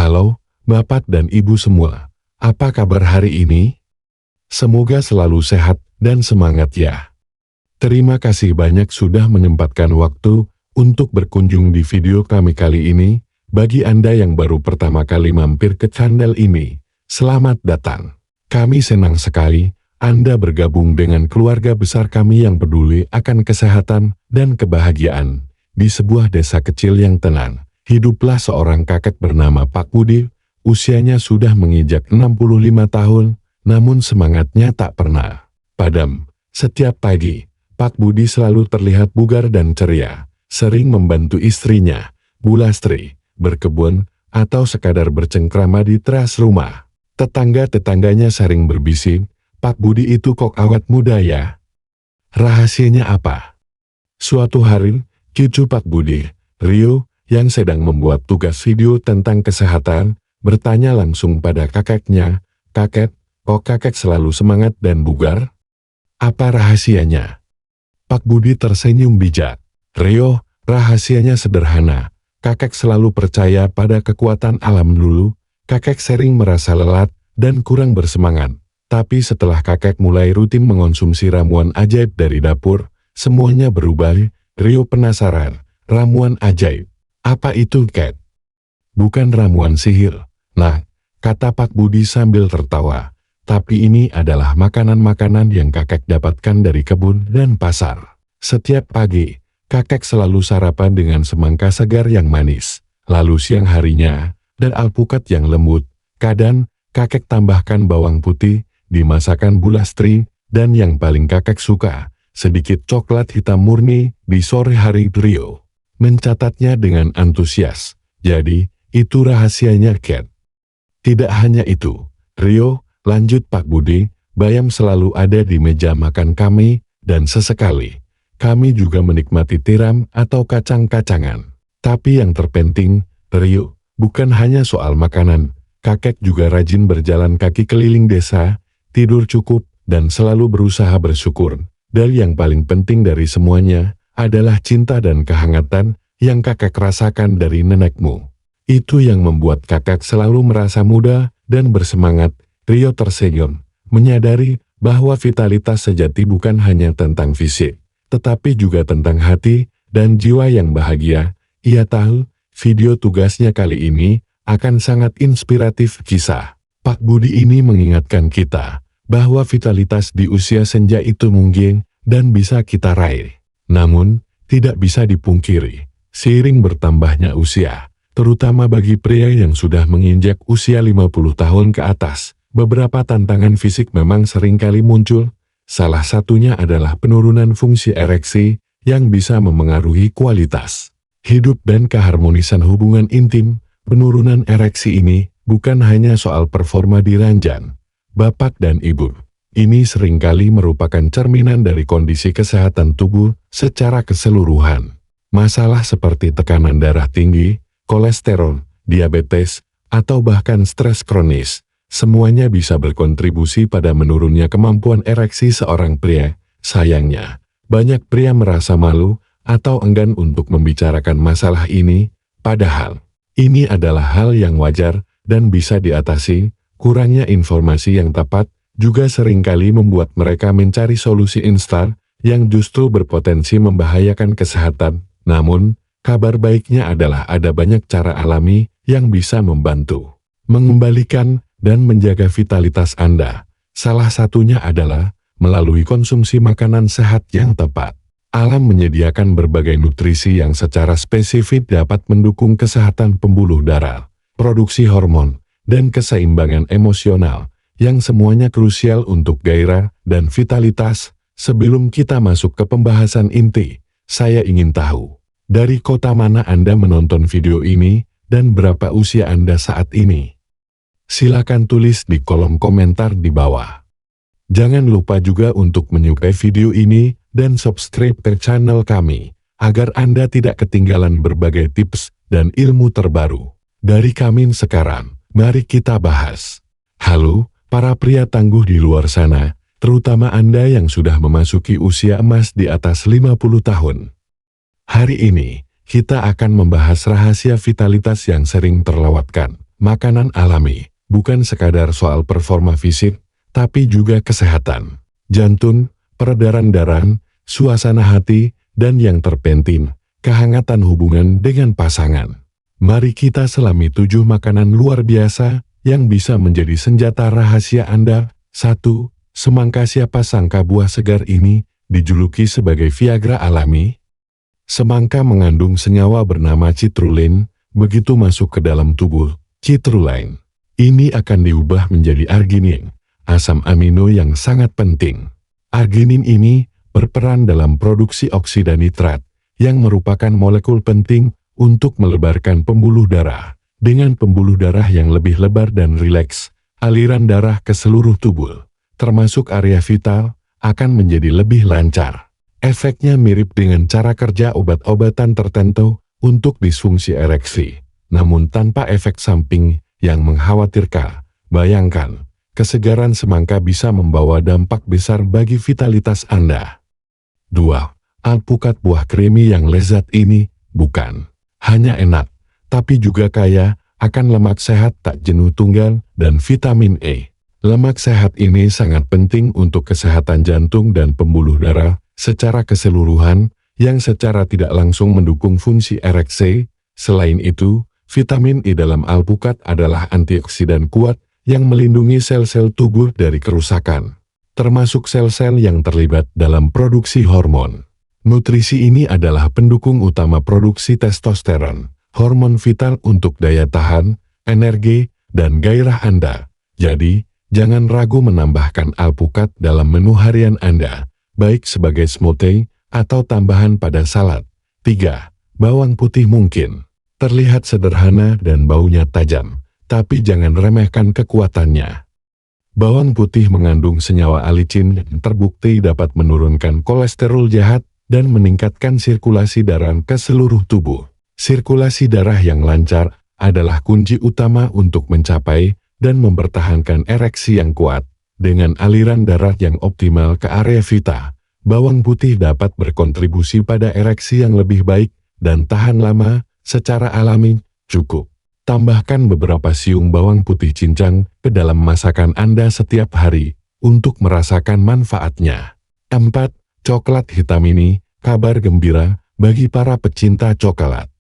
Halo, Bapak dan Ibu semua. Apa kabar hari ini? Semoga selalu sehat dan semangat ya. Terima kasih banyak sudah menyempatkan waktu untuk berkunjung di video kami kali ini. Bagi Anda yang baru pertama kali mampir ke channel ini, selamat datang. Kami senang sekali Anda bergabung dengan keluarga besar kami yang peduli akan kesehatan dan kebahagiaan. Di sebuah desa kecil yang tenang, hiduplah seorang kakek bernama Pak Budi. Usianya sudah menginjak 65 tahun, namun semangatnya tak pernah padam. Setiap pagi, Pak Budi selalu terlihat bugar dan ceria, sering membantu istrinya, Bu Lastri, berkebun, atau sekadar bercengkrama di teras rumah. Tetangga-tetangganya sering berbisik, Pak Budi itu kok awet muda ya? Rahasianya apa? Suatu hari, cucu Pak Budi, Rio, yang sedang membuat tugas video tentang kesehatan, bertanya langsung pada kakeknya, "Kakek, kok kakek selalu semangat dan bugar? Apa rahasianya?" Pak Budi tersenyum bijak. "Rio, rahasianya sederhana. Kakek selalu percaya pada kekuatan alam dulu. Kakek sering merasa lelah dan kurang bersemangat. Tapi setelah kakek mulai rutin mengonsumsi ramuan ajaib dari dapur, semuanya berubah." Rio penasaran, "Ramuan ajaib? Apa itu, Kek?" "Bukan ramuan sihir. Nah," kata Pak Budi sambil tertawa, "tapi ini adalah makanan-makanan yang kakek dapatkan dari kebun dan pasar. Setiap pagi, kakek selalu sarapan dengan semangka segar yang manis. Lalu siang harinya, dan alpukat yang lembut. Kadang, kakek tambahkan bawang putih, dimasakkan Bu Lastri, dan yang paling kakek suka, sedikit coklat hitam murni di sore hari." Rio mencatatnya dengan antusias. "Jadi, itu rahasianya, Kek." "Tidak hanya itu, Rio," lanjut Pak Budi, "bayam selalu ada di meja makan kami, dan sesekali kami juga menikmati tiram atau kacang-kacangan. Tapi yang terpenting, Rio, bukan hanya soal makanan. Kakek juga rajin berjalan kaki keliling desa, tidur cukup, dan selalu berusaha bersyukur. Dan yang paling penting dari semuanya adalah cinta dan kehangatan yang kakek rasakan dari nenekmu. Itu yang membuat kakek selalu merasa muda dan bersemangat." Rio tersenyum, menyadari bahwa vitalitas sejati bukan hanya tentang fisik, tetapi juga tentang hati dan jiwa yang bahagia. Ia tahu, video tugasnya kali ini akan sangat inspiratif. Kisah Pak Budi ini mengingatkan kita bahwa vitalitas di usia senja itu mungkin dan bisa kita raih. Namun, tidak bisa dipungkiri, seiring bertambahnya usia, terutama bagi pria yang sudah menginjak usia 50 tahun ke atas, beberapa tantangan fisik memang seringkali muncul. Salah satunya adalah penurunan fungsi ereksi yang bisa memengaruhi kualitas hidup dan keharmonisan hubungan intim. Penurunan ereksi ini bukan hanya soal performa di ranjang, Bapak dan Ibu. Ini seringkali merupakan cerminan dari kondisi kesehatan tubuh secara keseluruhan. Masalah seperti tekanan darah tinggi, kolesterol, diabetes, atau bahkan stres kronis, semuanya bisa berkontribusi pada menurunnya kemampuan ereksi seorang pria. Sayangnya, banyak pria merasa malu atau enggan untuk membicarakan masalah ini, padahal ini adalah hal yang wajar dan bisa diatasi. Kurangnya informasi yang tepat juga seringkali membuat mereka mencari solusi instan yang justru berpotensi membahayakan kesehatan. Namun, kabar baiknya adalah ada banyak cara alami yang bisa membantu mengembalikan dan menjaga vitalitas Anda. Salah satunya adalah melalui konsumsi makanan sehat yang tepat. Alam menyediakan berbagai nutrisi yang secara spesifik dapat mendukung kesehatan pembuluh darah, produksi hormon, dan keseimbangan emosional, yang semuanya krusial untuk gairah dan vitalitas. Sebelum kita masuk ke pembahasan inti, saya ingin tahu, dari kota mana Anda menonton video ini, dan berapa usia Anda saat ini? Silakan tulis di kolom komentar di bawah. Jangan lupa juga untuk menyukai video ini, dan subscribe ke channel kami, agar Anda tidak ketinggalan berbagai tips dan ilmu terbaru dari kami. Sekarang, mari kita bahas. Halo, para pria tangguh di luar sana, terutama Anda yang sudah memasuki usia emas di atas 50 tahun. Hari ini, kita akan membahas rahasia vitalitas yang sering terlewatkan. makanan alami bukan sekadar soal performa fisik, tapi juga kesehatan, jantung, peredaran darah, suasana hati, dan yang terpenting, kehangatan hubungan dengan pasangan. Mari kita selami 7 makanan luar biasa yang bisa menjadi senjata rahasia Anda. 1. Semangka. Siapa sangka buah segar ini dijuluki sebagai Viagra alami? Semangka mengandung senyawa bernama citrulline. Begitu masuk ke dalam tubuh, citrulline ini akan diubah menjadi arginin, asam amino yang sangat penting. Arginin ini berperan dalam produksi oksida nitrat, yang merupakan molekul penting untuk melebarkan pembuluh darah. Dengan pembuluh darah yang lebih lebar dan rileks, aliran darah ke seluruh tubuh, termasuk area vital, akan menjadi lebih lancar. Efeknya mirip dengan cara kerja obat-obatan tertentu untuk disfungsi ereksi, namun tanpa efek samping yang mengkhawatirkan. Bayangkan, kesegaran semangka bisa membawa dampak besar bagi vitalitas Anda. 2. Alpukat. Buah creamy yang lezat ini bukan hanya enak, tapi juga kaya akan lemak sehat tak jenuh tunggal dan vitamin E. Lemak sehat ini sangat penting untuk kesehatan jantung dan pembuluh darah secara keseluruhan, yang secara tidak langsung mendukung fungsi ereksi. Selain itu, vitamin E dalam alpukat adalah antioksidan kuat yang melindungi sel-sel tubuh dari kerusakan, termasuk sel-sel yang terlibat dalam produksi hormon. Nutrisi ini adalah pendukung utama produksi testosteron, hormon vital untuk daya tahan, energi, dan gairah Anda. Jadi, jangan ragu menambahkan alpukat dalam menu harian Anda, baik sebagai smoothie atau tambahan pada salad. 3. Bawang putih. Mungkin terlihat sederhana dan baunya tajam, tapi jangan remehkan kekuatannya. Bawang putih mengandung senyawa alicin yang terbukti dapat menurunkan kolesterol jahat dan meningkatkan sirkulasi darah ke seluruh tubuh. Sirkulasi darah yang lancar adalah kunci utama untuk mencapai dan mempertahankan ereksi yang kuat. Dengan aliran darah yang optimal ke area vital, bawang putih dapat berkontribusi pada ereksi yang lebih baik dan tahan lama secara alami. Cukup tambahkan beberapa siung bawang putih cincang ke dalam masakan Anda setiap hari untuk merasakan manfaatnya. 4. Coklat hitam. Ini kabar gembira bagi para pecinta coklat.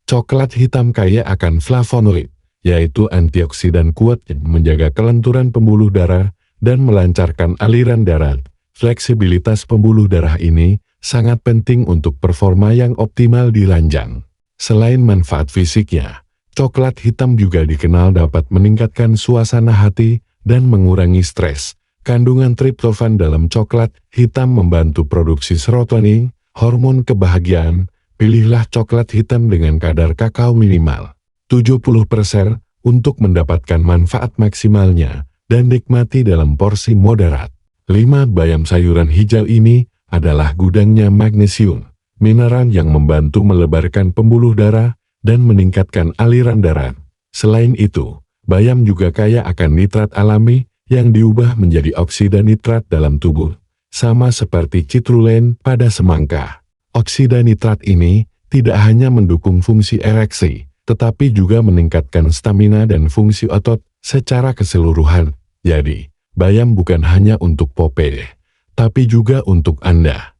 Coklat hitam kaya akan flavonoid, yaitu antioksidan kuat yang menjaga kelenturan pembuluh darah dan melancarkan aliran darah. Fleksibilitas pembuluh darah ini sangat penting untuk performa yang optimal di ranjang. Selain manfaat fisiknya, coklat hitam juga dikenal dapat meningkatkan suasana hati dan mengurangi stres. Kandungan triptofan dalam coklat hitam membantu produksi serotonin, hormon kebahagiaan. Pilihlah coklat hitam dengan kadar kakao minimal 70% untuk mendapatkan manfaat maksimalnya dan nikmati dalam porsi moderat. 5. Bayam. Sayuran hijau ini adalah gudangnya magnesium, mineral yang membantu melebarkan pembuluh darah dan meningkatkan aliran darah. Selain itu, bayam juga kaya akan nitrat alami yang diubah menjadi oksida nitrat dalam tubuh, sama seperti citrulline pada semangka. Oksida nitrat ini tidak hanya mendukung fungsi ereksi, tetapi juga meningkatkan stamina dan fungsi otot secara keseluruhan. Jadi, bayam bukan hanya untuk Popeye, tapi juga untuk Anda.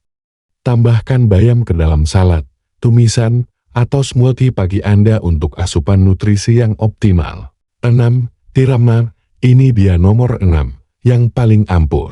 Tambahkan bayam ke dalam salad, tumisan, atau smoothie pagi Anda untuk asupan nutrisi yang optimal. 6. Tiram. Ini dia nomor 6, yang paling ampuh.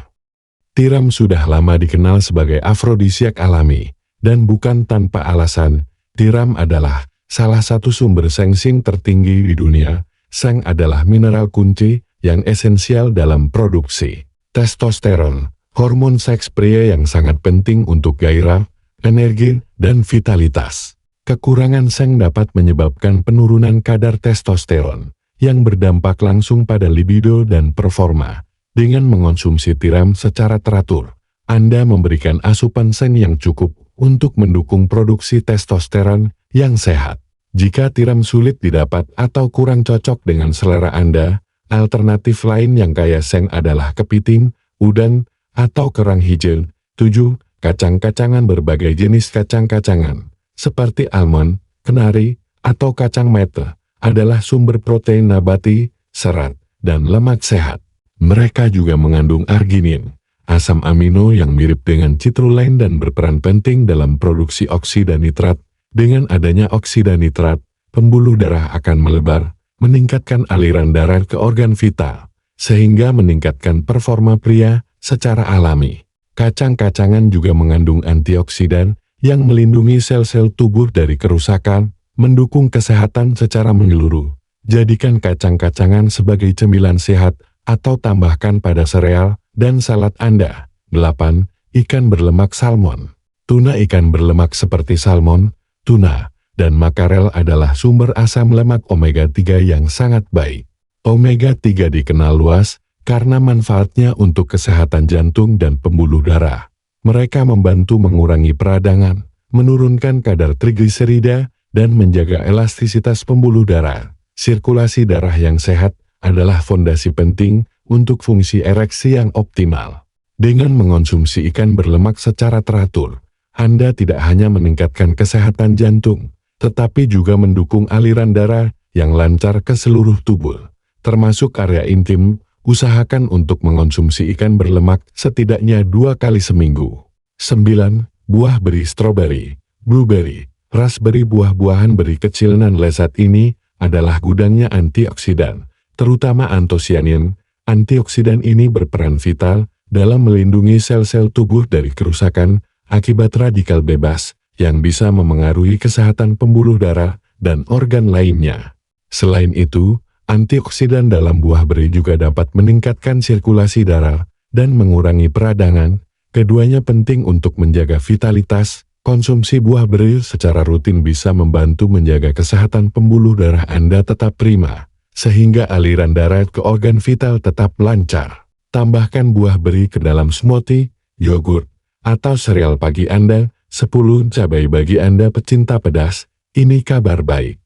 Tiram sudah lama dikenal sebagai afrodisiak alami, dan bukan tanpa alasan. Tiram adalah salah satu sumber seng tertinggi di dunia. Seng adalah mineral kunci yang esensial dalam produksi testosteron, hormon seks pria yang sangat penting untuk gairah, energi, dan vitalitas. Kekurangan seng dapat menyebabkan penurunan kadar testosteron, yang berdampak langsung pada libido dan performa. Dengan mengonsumsi tiram secara teratur, Anda memberikan asupan seng yang cukup untuk mendukung produksi testosteron yang sehat. Jika tiram sulit didapat atau kurang cocok dengan selera Anda, alternatif lain yang kaya seng adalah kepiting, udang, atau kerang hijau. 7. Kacang-kacangan. Berbagai jenis kacang-kacangan, seperti almond, kenari, atau kacang mete, adalah sumber protein nabati, serat, dan lemak sehat. Mereka juga mengandung arginin, asam amino yang mirip dengan citrulline dan berperan penting dalam produksi oksida nitrat. Dengan adanya oksida nitrat, pembuluh darah akan melebar, meningkatkan aliran darah ke organ vital, sehingga meningkatkan performa pria secara alami. Kacang-kacangan juga mengandung antioksidan yang melindungi sel-sel tubuh dari kerusakan, mendukung kesehatan secara menyeluruh. Jadikan kacang-kacangan sebagai cemilan sehat atau tambahkan pada sereal dan salad Anda. 8. Ikan berlemak salmon. Tuna ikan berlemak seperti salmon, tuna, dan makarel adalah sumber asam lemak omega-3 yang sangat baik. Omega-3 dikenal luas karena manfaatnya untuk kesehatan jantung dan pembuluh darah. Mereka membantu mengurangi peradangan, menurunkan kadar trigliserida, dan menjaga elastisitas pembuluh darah. Sirkulasi darah yang sehat adalah fondasi penting untuk fungsi ereksi yang optimal. Dengan mengonsumsi ikan berlemak secara teratur, Anda tidak hanya meningkatkan kesehatan jantung, tetapi juga mendukung aliran darah yang lancar ke seluruh tubuh, termasuk area intim. Usahakan untuk mengonsumsi ikan berlemak setidaknya 2 kali seminggu. 9. Buah beri stroberi, blueberry, raspberry. Buah-buahan beri kecil dan lezat ini adalah gudangnya antioksidan, terutama antosianin. Antioksidan ini berperan vital dalam melindungi sel-sel tubuh dari kerusakan akibat radikal bebas yang bisa memengaruhi kesehatan pembuluh darah dan organ lainnya. Selain itu, antioksidan dalam buah beri juga dapat meningkatkan sirkulasi darah dan mengurangi peradangan. Keduanya penting untuk menjaga vitalitas. Konsumsi buah beri secara rutin bisa membantu menjaga kesehatan pembuluh darah Anda tetap prima, sehingga aliran darah ke organ vital tetap lancar. Tambahkan buah beri ke dalam smoothie, yogurt, atau sereal pagi Anda. 10. Cabai bagi Anda pecinta pedas, ini kabar baik.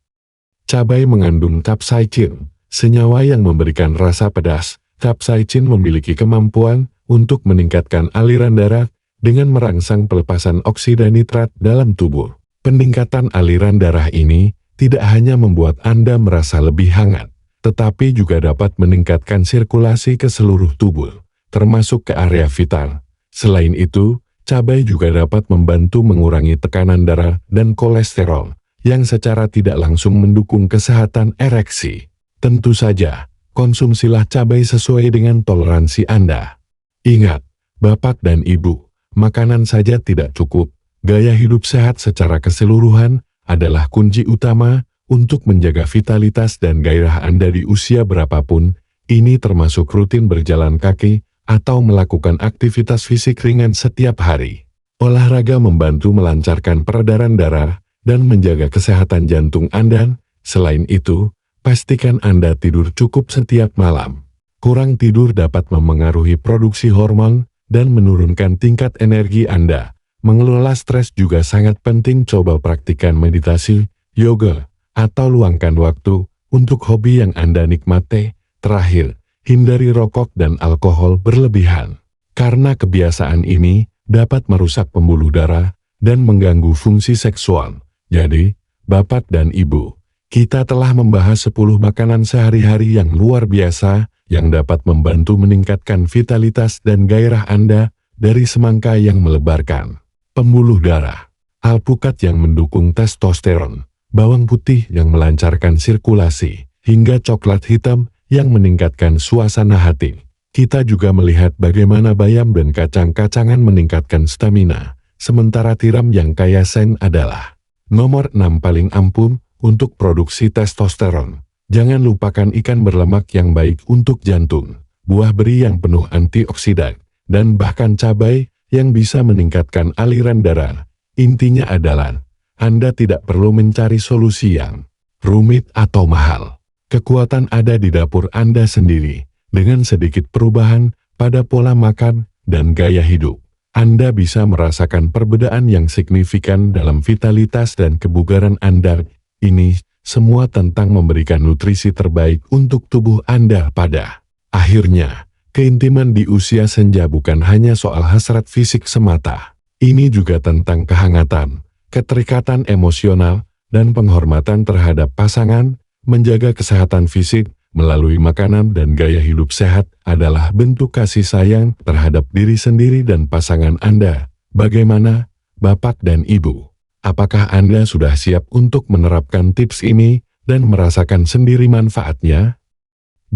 Cabai mengandung capsaicin, senyawa yang memberikan rasa pedas. Capsaicin memiliki kemampuan untuk meningkatkan aliran darah dengan merangsang pelepasan oksida nitrat dalam tubuh. Peningkatan aliran darah ini tidak hanya membuat Anda merasa lebih hangat, tetapi juga dapat meningkatkan sirkulasi ke seluruh tubuh, termasuk ke area vital. Selain itu, cabai juga dapat membantu mengurangi tekanan darah dan kolesterol, yang secara tidak langsung mendukung kesehatan ereksi. Tentu saja, konsumsilah cabai sesuai dengan toleransi Anda. Ingat, Bapak dan Ibu, makanan saja tidak cukup. Gaya hidup sehat secara keseluruhan adalah kunci utama untuk menjaga vitalitas dan gairah Anda di usia berapapun. Ini termasuk rutin berjalan kaki atau melakukan aktivitas fisik ringan setiap hari. Olahraga membantu melancarkan peredaran darah dan menjaga kesehatan jantung Anda. Selain itu, pastikan Anda tidur cukup setiap malam. Kurang tidur dapat memengaruhi produksi hormon dan menurunkan tingkat energi Anda. Mengelola stres juga sangat penting. Coba praktikkan meditasi, yoga, atau luangkan waktu untuk hobi yang Anda nikmati. Terakhir, hindari rokok dan alkohol berlebihan. Karena kebiasaan ini dapat merusak pembuluh darah dan mengganggu fungsi seksual. Jadi, Bapak dan Ibu, kita telah membahas 10 makanan sehari-hari yang luar biasa yang dapat membantu meningkatkan vitalitas dan gairah Anda, dari semangka yang melebarkan pembuluh darah, alpukat yang mendukung testosteron, bawang putih yang melancarkan sirkulasi, hingga coklat hitam yang meningkatkan suasana hati. Kita juga melihat bagaimana bayam dan kacang-kacangan meningkatkan stamina, sementara tiram yang kaya sen adalah nomor 6 paling ampuh untuk produksi testosteron. Jangan lupakan ikan berlemak yang baik untuk jantung, buah beri yang penuh antioksidan, dan bahkan cabai yang bisa meningkatkan aliran darah. Intinya adalah, Anda tidak perlu mencari solusi yang rumit atau mahal. Kekuatan ada di dapur Anda sendiri. Dengan sedikit perubahan pada pola makan dan gaya hidup, Anda bisa merasakan perbedaan yang signifikan dalam vitalitas dan kebugaran Anda. Ini semua tentang memberikan nutrisi terbaik untuk tubuh Anda pada akhirnya. Keintiman di usia senja bukan hanya soal hasrat fisik semata. Ini juga tentang kehangatan, keterikatan emosional, dan penghormatan terhadap pasangan. Menjaga kesehatan fisik melalui makanan dan gaya hidup sehat adalah bentuk kasih sayang terhadap diri sendiri dan pasangan Anda. Bagaimana, Bapak dan Ibu? Apakah Anda sudah siap untuk menerapkan tips ini dan merasakan sendiri manfaatnya?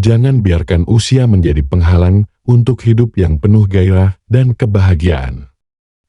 Jangan biarkan usia menjadi penghalang untuk hidup yang penuh gairah dan kebahagiaan.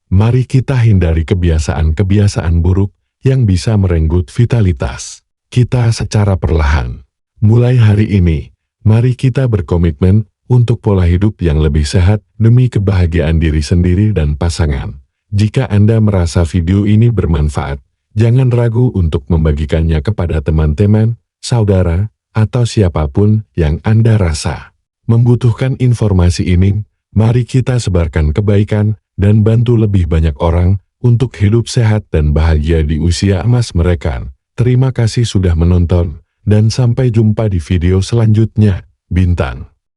Mari kita hindari kebiasaan-kebiasaan buruk yang bisa merenggut vitalitas kita secara perlahan. Mulai hari ini, mari kita berkomitmen untuk pola hidup yang lebih sehat demi kebahagiaan diri sendiri dan pasangan. Jika Anda merasa video ini bermanfaat, jangan ragu untuk membagikannya kepada teman-teman, saudara, atau siapapun yang Anda rasa membutuhkan informasi ini. Mari kita sebarkan kebaikan dan bantu lebih banyak orang untuk hidup sehat dan bahagia di usia emas mereka. Terima kasih sudah menonton, dan sampai jumpa di video selanjutnya. Bintang.